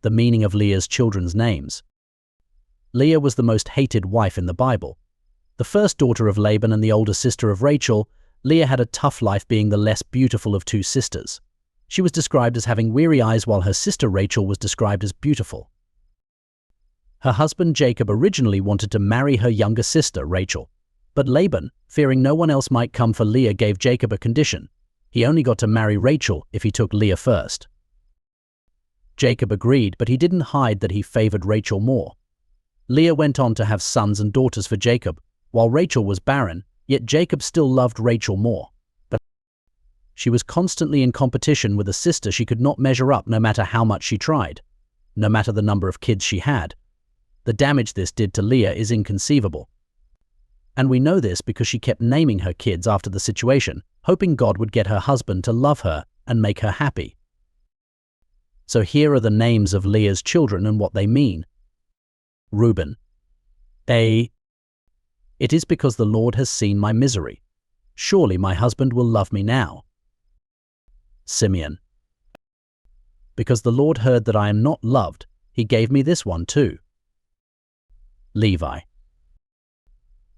The meaning of Leah's children's names. Leah was the most hated wife in the Bible. The first daughter of Laban and the older sister of Rachel, Leah had a tough life being the less beautiful of two sisters. She was described as having weary eyes while her sister Rachel was described as beautiful. Her husband Jacob originally wanted to marry her younger sister Rachel, but Laban, fearing no one else might come for Leah, gave Jacob a condition. He only got to marry Rachel if he took Leah first. Jacob agreed, but he didn't hide that he favored Rachel more. Leah went on to have sons and daughters for Jacob, while Rachel was barren, yet Jacob still loved Rachel more. But she was constantly in competition with a sister she could not measure up no matter how much she tried, no matter the number of kids she had. The damage this did to Leah is inconceivable. And we know this because she kept naming her kids after the situation, hoping God would get her husband to love her and make her happy. So here are the names of Leah's children and what they mean. Reuben. It is because the Lord has seen my misery. Surely my husband will love me now. Simeon. Because the Lord heard that I am not loved, he gave me this one too. Levi.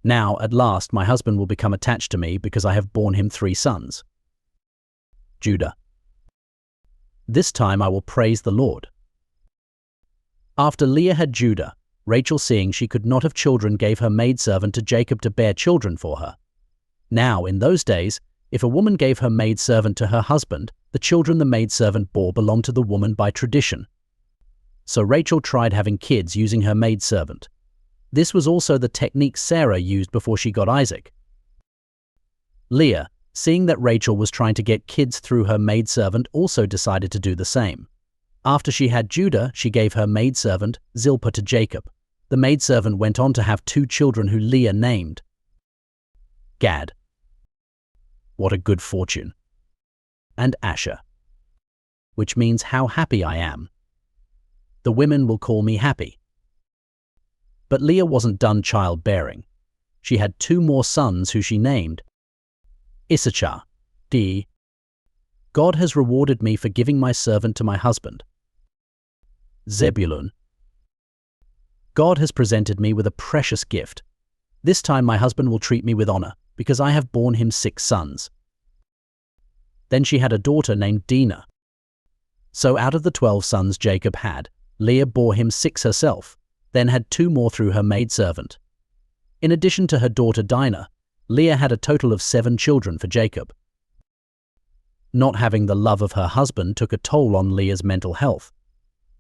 Now, at last, my husband will become attached to me because I have borne him 3 sons. Judah. This time I will praise the Lord. After Leah had Judah, Rachel, seeing she could not have children, gave her maidservant to Jacob to bear children for her. Now, in those days, if a woman gave her maidservant to her husband, the children the maidservant bore belonged to the woman by tradition. So Rachel tried having kids using her maidservant. This was also the technique Sarah used before she got Isaac. Leah, seeing that Rachel was trying to get kids through her maidservant, also decided to do the same. After she had Judah, she gave her maidservant, Zilpah, to Jacob. The maidservant went on to have 2 children who Leah named Gad. What a good fortune. And Asher, which means how happy I am. The women will call me happy. But Leah wasn't done childbearing. She had 2 more sons who she named Issachar. God has rewarded me for giving my servant to my husband. Zebulun. God has presented me with a precious gift. This time my husband will treat me with honor, because I have borne him 6 sons. Then she had a daughter named Dinah. So out of the 12 sons Jacob had, Leah bore him 6 herself, then had 2 more through her maidservant. In addition to her daughter Dinah, Leah had a total of 7 children for Jacob. Not having the love of her husband took a toll on Leah's mental health.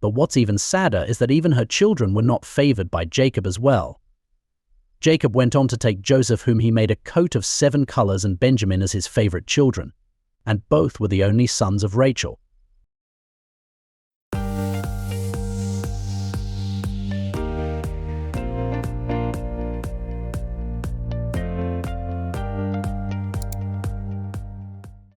But what's even sadder is that even her children were not favored by Jacob as well. Jacob went on to take Joseph, whom he made a coat of 7 colors, and Benjamin as his favorite children, and both were the only sons of Rachel.